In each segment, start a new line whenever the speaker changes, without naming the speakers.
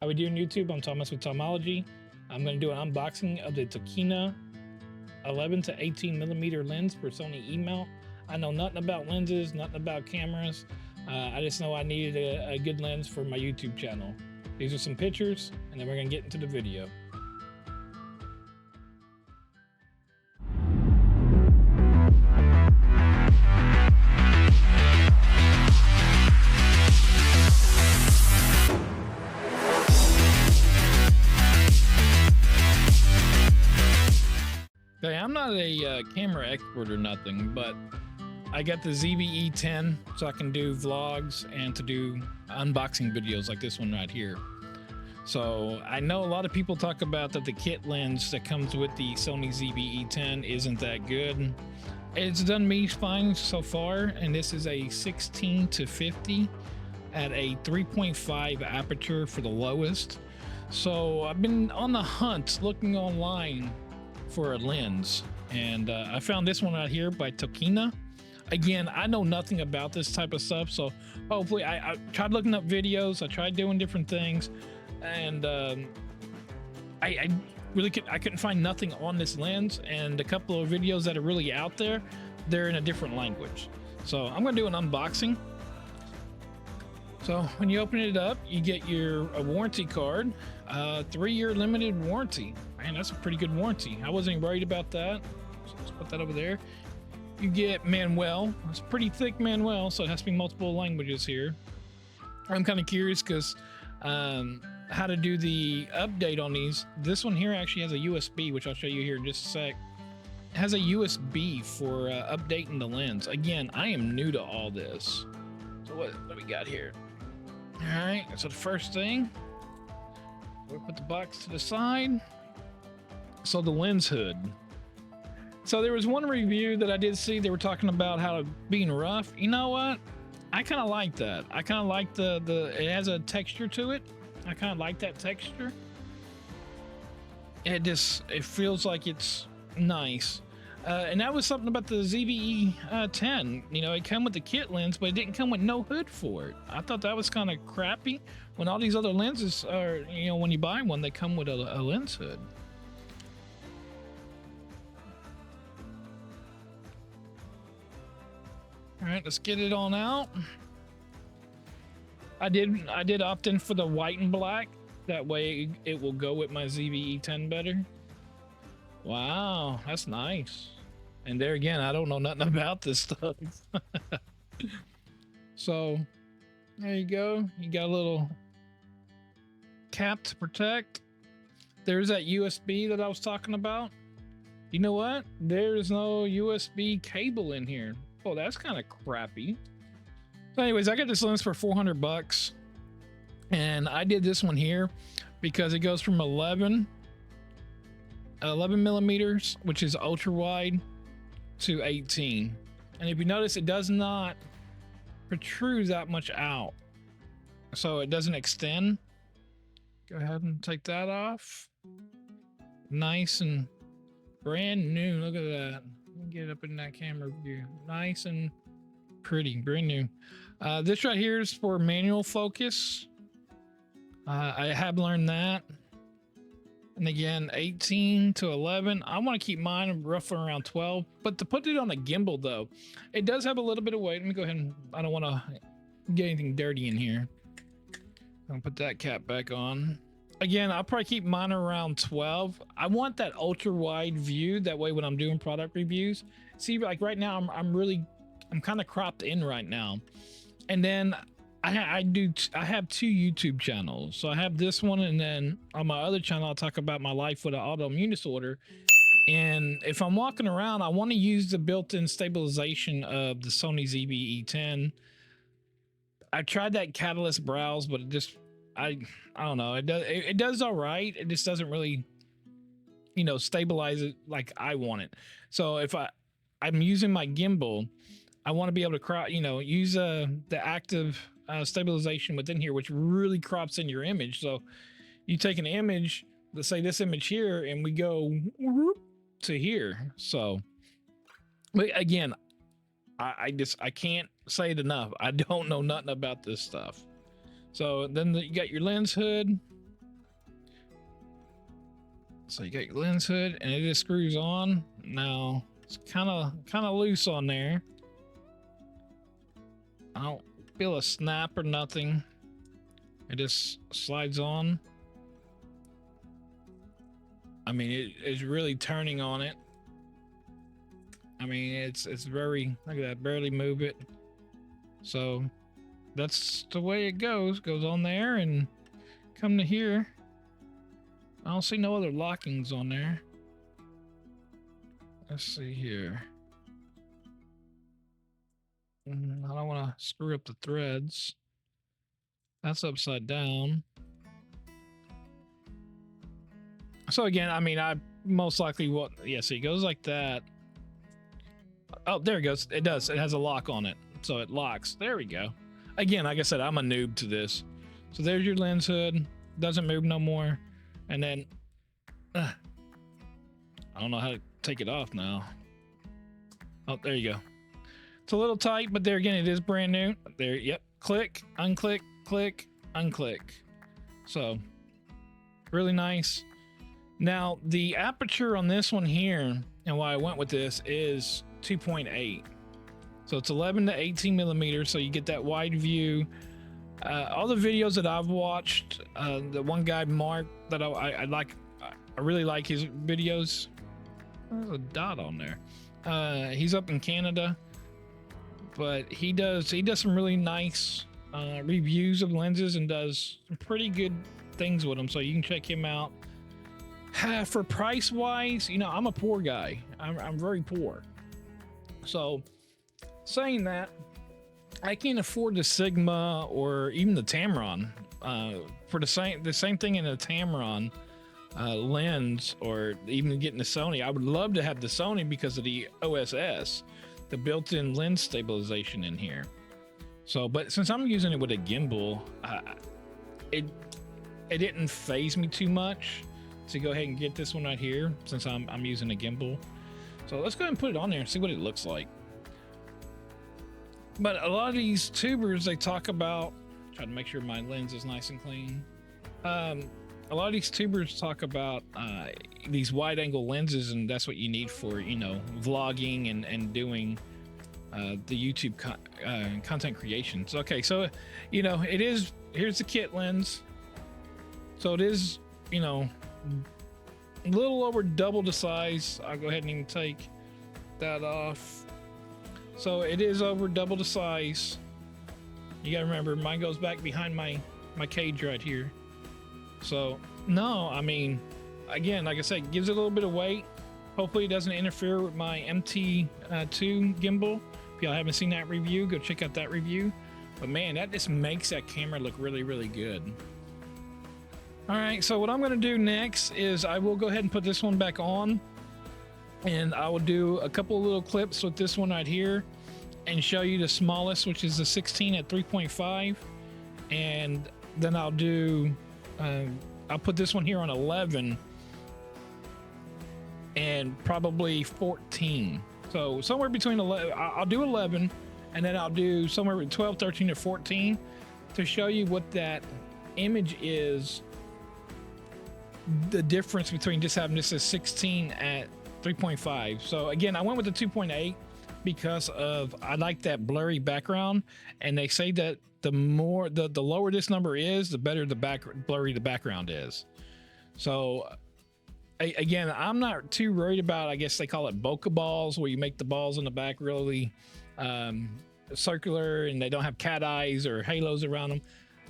How we doing, YouTube? I'm Thomas with Tomology. I'm going to do an unboxing of the Tokina 11 to 18 millimeter lens for Sony E-mount. I know nothing about lenses, nothing about cameras. I just know I needed a good lens for my YouTube channel. These are some pictures, and then we're going to get into the video. Okay, I'm not a camera expert or nothing, but I got the ZV-E10 so I can do vlogs and to do unboxing videos like this one right here. So I know a lot of people talk about that the kit lens that comes with the Sony ZV-E10 isn't that good. It's done me fine so far, and this is a 16 to 50 at a 3.5 aperture for the lowest. So I've been on the hunt looking online for a lens, and I found this one out here by Tokina. Again, I know nothing about this type of stuff, so hopefully I tried looking up videos, I tried doing different things, and I couldn't find nothing on this lens. And a couple of videos that are really out there, they're in a different language. So I'm gonna do an unboxing. So when you open it up, you get your warranty card, 3-year limited warranty. Man, that's a pretty good warranty. I wasn't even worried about that. So let's put that over there. You get manual. It's a pretty thick manual, so it has to be multiple languages here. I'm kind of curious because how to do the update on these. This one here actually has a USB, which I'll show you here in just a sec. It has a USB for updating the lens. Again, I am new to all this. So what do we got here? All right, so the first thing, we'll put the box to the side. So the lens hood. So there was one review that I did see, they were talking about how being rough. You know what? I kind of like that. I kind of like it has a texture to it. I kind of like that texture. It feels like it's nice. And that was something about the ZV-E10. You know, it came with the kit lens, but it didn't come with no hood for it. I thought that was kind of crappy when all these other lenses are, you know, when you buy one, they come with a lens hood. All right, let's get it on out. I did opt in for the white and black. That way it will go with my ZV-E10 better. Wow, that's nice. And there again, I don't know nothing about this stuff. So there you go. You got a little cap to protect. There's that USB that I was talking about. You know what? There's no USB cable in here. Oh, that's kind of crappy. So anyways, I got this lens for 400 bucks. And I did this one here because it goes from 11 millimeters, which is ultra wide, to 18. And if you notice, it does not protrude that much out, so it doesn't extend. Go ahead and take that off. Nice and brand new. Look at that. Let me get it up in that camera view. Nice and pretty, brand new. This right here is for manual focus. I have learned that. And again, 18 to 11. I want to keep mine roughly around 12. But to put it on a gimbal, though, it does have a little bit of weight. Let me go ahead and, I don't want to get anything dirty in here. I'll put that cap back on. Again, I'll probably keep mine around 12. I want that ultra wide view. That way when I'm doing product reviews. See, like right now, I'm kind of cropped in right now. And then I have 2 YouTube channels. So I have this one, and then on my other channel, I'll talk about my life with an autoimmune disorder. And if I'm walking around, I want to use the built-in stabilization of the Sony ZV-E10. I tried that Catalyst browse, but it just, I don't know. It does all right. It just doesn't really, you know, stabilize it like I want it. So if I'm using my gimbal, I want to be able to use the active stabilization within here, which really crops in your image. So you take an image, let's say this image here, and we go to here. So, but again, I can't say it enough. I don't know nothing about this stuff. So then you got your lens hood. So you got your lens hood, and it just screws on. Now it's kind of loose on there. I don't feel a snap or nothing. It just slides on. I mean, it is really turning on it. I mean, it's very, look at that, barely move it. So that's the way it goes. Goes on there and come to here. I don't see no other lockings on there. Let's see here. I don't want to screw up the threads. That's upside down. So again, I mean, I most likely will, yeah, see, it goes like that. Oh, there it goes. It does. It has a lock on it. So it locks. There we go. Again, like I said, I'm a noob to this. So there's your lens hood. Doesn't move no more. And then, I don't know how to take it off now. Oh, there you go. It's a little tight, but there again, it is brand new. There, yep. Click, unclick, click, unclick. So, really nice. Now, the aperture on this one here, and why I went with this, is 2.8. So it's 11 to 18 millimeters, so you get that wide view. All the videos that I've watched, the one guy, Mark, that I like, I really like his videos. There's a dot on there. He's up in Canada, but he does some really nice reviews of lenses and does some pretty good things with them. So you can check him out. For price wise, you know, I'm a poor guy. I'm very poor. So saying that, I can't afford the Sigma or even the Tamron for the same thing in a Tamron lens, or even getting the Sony. I would love to have the Sony because of the OSS, the built-in lens stabilization in here. So, but since I'm using it with a gimbal, it didn't faze me too much to go ahead and get this one right here, since I'm using a gimbal. So let's go ahead and put it on there and see what it looks like. But a lot of these tubers, they talk about, try to make sure my lens is nice and clean. A lot of these tubers talk about these wide angle lenses, and that's what you need for, you know, vlogging and doing the YouTube content creation. So, okay, so, you know, it is, here's the kit lens. So it is, you know, a little over double the size. I'll go ahead and even take that off. So it is over double the size. You gotta remember, mine goes back behind my cage right here. So no, I mean, again, like I said, it gives it a little bit of weight. Hopefully it doesn't interfere with my MT2 gimbal. If y'all haven't seen that review, go check out that review. But man, that just makes that camera look really, really good. All right, so what I'm gonna do next is I will go ahead and put this one back on, and I will do a couple of little clips with this one right here and show you the smallest, which is the 16 at 3.5. And then I'll do, I'll put this one here on 11 and probably 14. So somewhere between 11, I'll do 11, and then I'll do somewhere between 12, 13, or 14 to show you what that image is, the difference between just having this as 16 at 3.5. So again, I went with the 2.8 because of, I like that blurry background, and they say that the more the lower this number is, the better the blurry the background is. So again, I'm not too worried about, I guess they call it bokeh balls, where you make the balls in the back really circular and they don't have cat eyes or halos around them.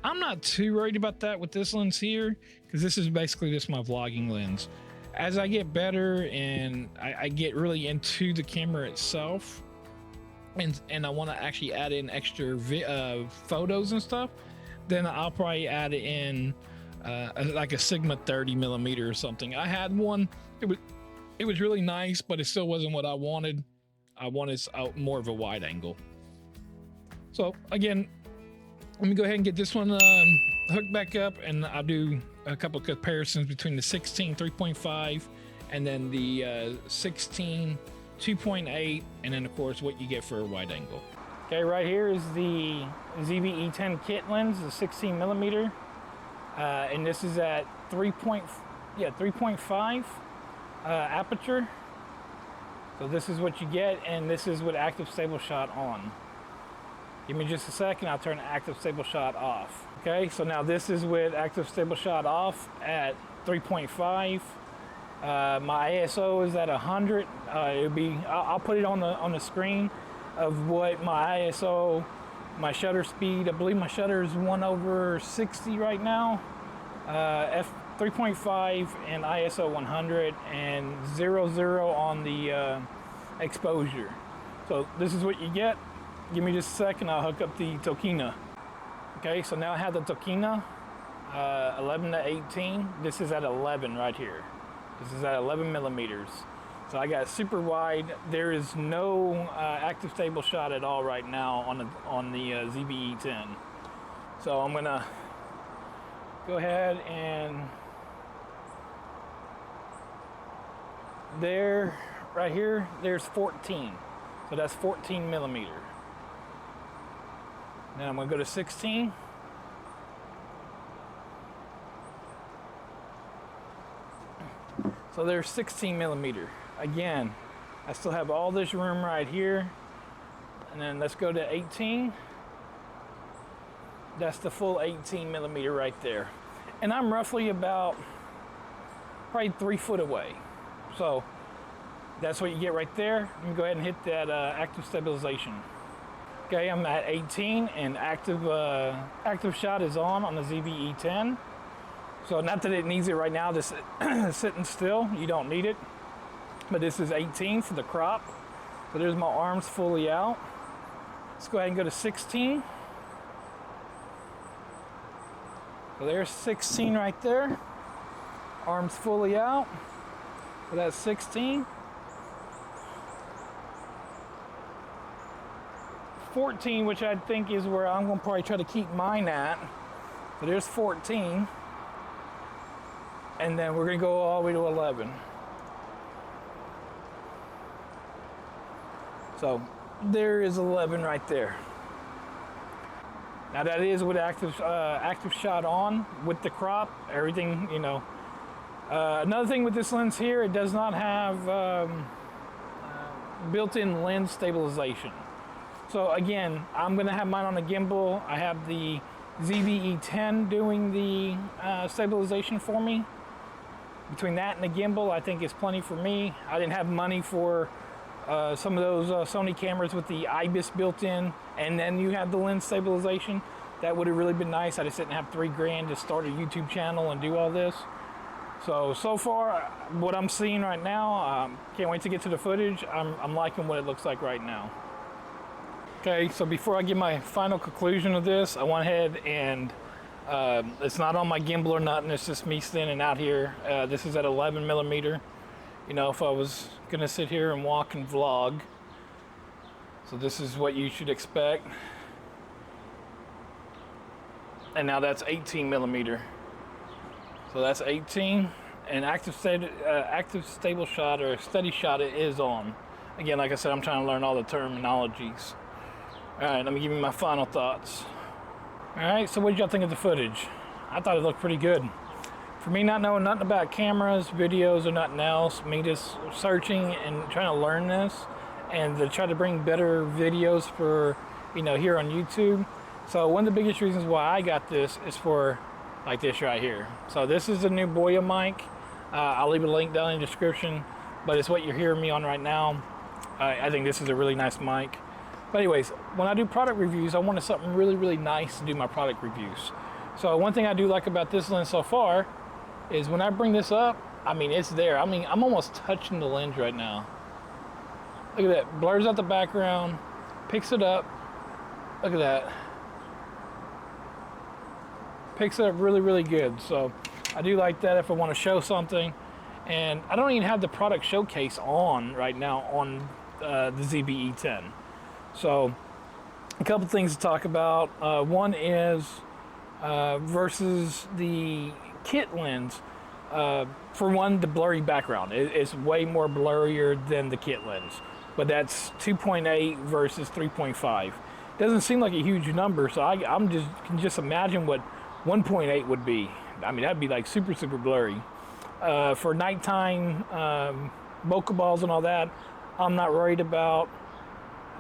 I'm not too worried about that with this lens here, because this is basically just my vlogging lens. As I get better and I get really into the camera itself, and I want to actually add in extra photos and stuff, then I'll probably add in like a Sigma 30 millimeter or something. I had one, it was really nice, but it still wasn't what I wanted. I wanted more of a wide angle. So again, let me go ahead and get this one hooked back up, and I'll do a couple of comparisons between the 16 3.5 and then the 16 2.8, and then of course what you get for a wide angle. Okay, right here is the ZV-E10 kit lens, the 16 millimeter, and this is at 3. yeah, 3.5 aperture. So this is what you get, and this is with active stable shot on. Give me just a second, I'll turn active stable shot off. Okay, so now this is with active stable shot off at 3.5. My ISO is at 100. It'll be, I'll put it on the screen of what my ISO, my shutter speed. I believe my shutter is 1/60 right now. F3.5 and ISO 100 and 0 on the exposure. So this is what you get. Give me just a second, I'll hook up the Tokina. Okay, so now I have the Tokina 11 to 18. This is at 11 right here. This is at 11 millimeters. So I got super wide. There is no active stable shot at all right now on the ZBE10. So I'm gonna go ahead and there, right here, there's 14. So that's 14 millimeter. Now I'm gonna go to 16. So there's 16 millimeter. Again, I still have all this room right here. And then let's go to 18. That's the full 18 millimeter right there. And I'm roughly about probably 3 foot away. So that's what you get right there. I'm gonna go ahead and hit that active stabilization. Okay, I'm at 18 and active shot is on the ZBE10. So not that it needs it right now, just sitting still, you don't need it. But this is 18 for the crop. So there's my arms fully out. Let's go ahead and go to 16. So there's 16 right there. Arms fully out. So that's 16. 14, which I think is where I'm gonna probably try to keep mine at. So there's 14. And then we're gonna go all the way to 11. So there is 11 right there. Now that is with active shot on with the crop, everything, you know. Another thing with this lens here, it does not have built-in lens stabilization. So again, I'm gonna have mine on a gimbal. I have the ZBE10 doing the stabilization for me. Between that and the gimbal, I think it's plenty for me. I didn't have money for some of those Sony cameras with the IBIS built in, and then you have the lens stabilization. That would have really been nice. I just didn't have $3 grand to start a YouTube channel and do all this. So far, what I'm seeing right now, can't wait to get to the footage. I'm liking what it looks like right now. Okay, so before I give my final conclusion of this, I went ahead and it's not on my gimbal or nothing, it's just me standing out here. This is at 11 millimeter. You know, if I was gonna sit here and walk and vlog. So this is what you should expect. And now that's 18 millimeter. So that's 18, and active stable shot or steady shot it is on. Again, like I said, I'm trying to learn all the terminologies. All right, let me give you my final thoughts. All right, so what did y'all think of the footage? I thought it looked pretty good. For me, not knowing nothing about cameras, videos, or nothing else, me just searching and trying to learn this, and to try to bring better videos for, you know, here on YouTube. So one of the biggest reasons why I got this is for like this right here. So this is a new Boya mic. I'll leave a link down in the description, but it's what you're hearing me on right now. I think this is a really nice mic. But anyways, when I do product reviews, I wanted something really, really nice to do my product reviews. So one thing I do like about this lens so far is when I bring this up, I mean, it's there. I mean, I'm almost touching the lens right now. Look at that, blurs out the background, picks it up. Look at that. Picks it up really, really good. So I do like that if I want to show something. And I don't even have the product showcase on right now on the ZBE10. So a couple things to talk about. One is versus the kit lens. For one, the blurry background. It's way more blurrier than the kit lens. But that's 2.8 versus 3.5. Doesn't seem like a huge number, so I can just imagine what 1.8 would be. I mean, that'd be like super, super blurry. For nighttime bokeh balls and all that, I'm not worried about.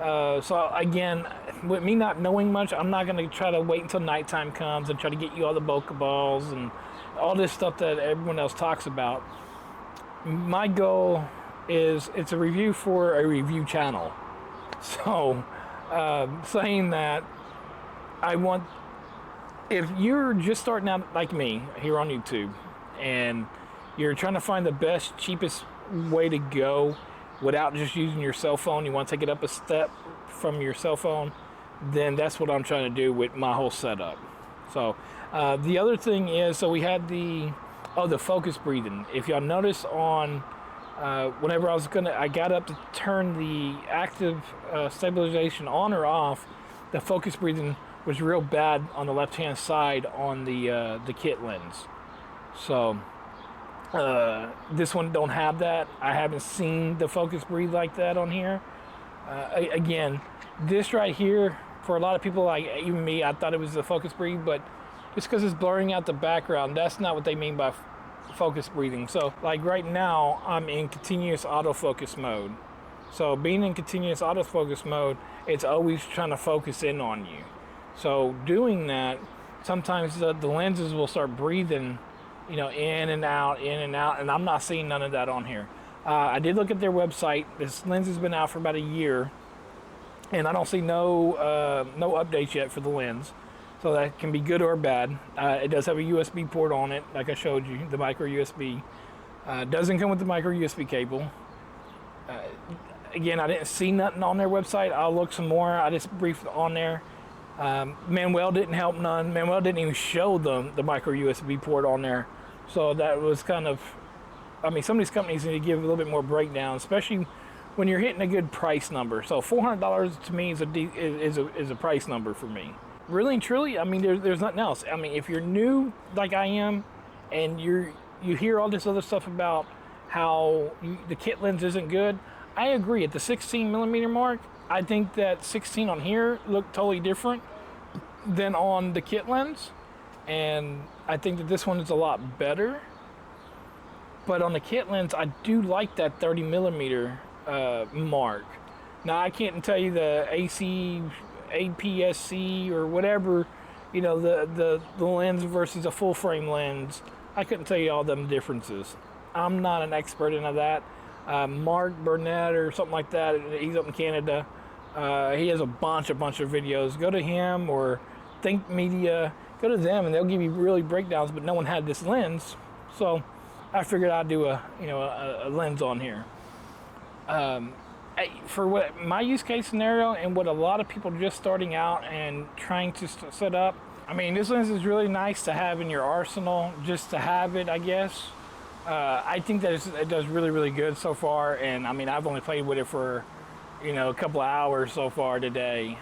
So again, with me not knowing much, I'm not going to try to wait until nighttime comes and try to get you all the bokeh balls and all this stuff that everyone else talks about. My goal is, it's a review for a review channel. So saying that, I want, if you're just starting out like me here on YouTube and you're trying to find the best, cheapest way to go without just using your cell phone, you want to take it up a step from your cell phone, then that's what I'm trying to do with my whole setup. So the other thing is, so we had the focus breathing. If y'all notice on whenever I got up to turn the active stabilization on or off, the focus breathing was real bad on the left hand side on the kit lens. So this one don't have that. I haven't seen the focus breathe like that on here. Again, this right here, for a lot of people, like even me, I thought it was the focus breathe, but just because it's blurring out the background, that's not what they mean by focus breathing. So like right now, I'm in continuous autofocus mode. So being in continuous autofocus mode, it's always trying to focus in on you. So doing that, sometimes the lenses will start breathing, you know, in and out, and I'm not seeing none of that on here. I did look at their website. This lens has been out for about a year, and I don't see no updates yet for the lens. So that can be good or bad. It does have a USB port on it, like I showed you, the micro USB. Doesn't come with the micro USB cable. Again, I didn't see nothing on their website. I'll look some more. I just briefed on there. Manuel didn't help none. Manuel didn't even show them the micro USB port on there. So that was kind of, I mean, some of these companies need to give a little bit more breakdown, especially when you're hitting a good price number. So $400 to me is a price number for me. Really and truly, I mean, there's nothing else. I mean, if you're new like I am, and you hear all this other stuff about how the kit lens isn't good, I agree. At the 16 millimeter mark, I think that 16 on here looked totally different than on the kit lens, and I think that this one is a lot better. But on the kit lens, I do like that 30 millimeter mark. Now I can't tell you the APS-C or whatever, you know, the lens versus a full frame lens. I couldn't tell you all them differences. I'm not an expert into that. Mark Burnett or something like that, he's up in Canada. He has a bunch of videos. Go to him or Think Media. Go to them and they'll give you really breakdowns, but no one had this lens. So I figured I'd do a lens on here. For what my use case scenario and what a lot of people just starting out and trying to set up, I mean, this lens is really nice to have in your arsenal, just to have it, I guess. I think that it does really, really good so far, and I mean, I've only played with it for, you know, a couple of hours so far today.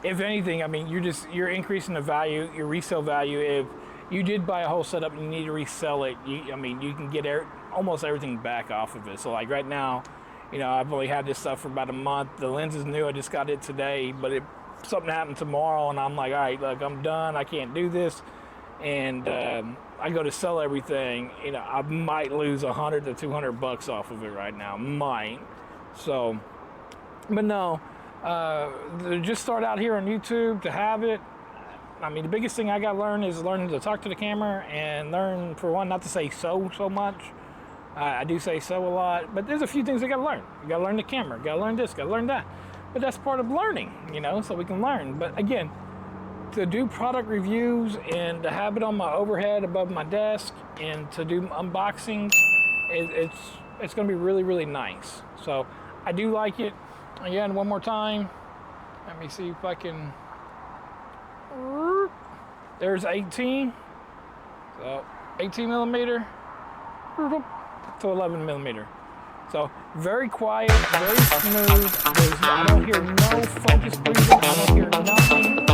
If anything, I mean, you're increasing the value, your resale value. If you did buy a whole setup and you need to resell it, I mean, you can get almost everything back off of it. So like right now, you know, I've only had this stuff for about a month. The lens is new. I just got it today, but something happened tomorrow, and I'm like, all right, look, I'm done. I can't do this. And I go to sell everything. You know, I might lose $100 to $200 off of it right now. Might. So, but no, just start out here on YouTube to have it. I mean, the biggest thing I got to learn is learning to talk to the camera and learn, for one, not to say so much. I do say so a lot, but there's a few things I got to learn. You got to learn the camera, got to learn this, got to learn that. But that's part of learning, you know, so we can learn. But again, to do product reviews and to have it on my overhead above my desk and to do unboxings, it's going to be really, really nice. So I do like it. Again, one more time. Let me see if I can. There's 18. So 18 millimeter to 11 millimeter. So very quiet, very smooth. I don't hear no focus breathing. I don't hear nothing.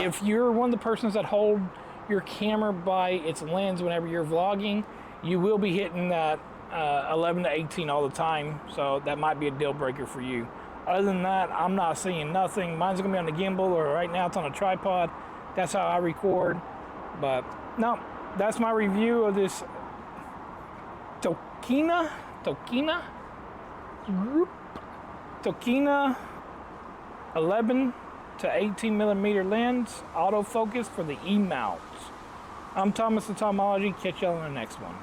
If you're one of the persons that hold your camera by its lens whenever you're vlogging, you will be hitting that 11 to 18 all the time. So that might be a deal breaker for you. Other than that, I'm not seeing nothing. Mine's gonna be on the gimbal, or right now it's on a tripod. That's how I record. But no, that's my review of this Tokina Tokina 11 to 18 millimeter lens, autofocus for the E mounts. I'm Thomas the Tomology. Catch y'all on the next one.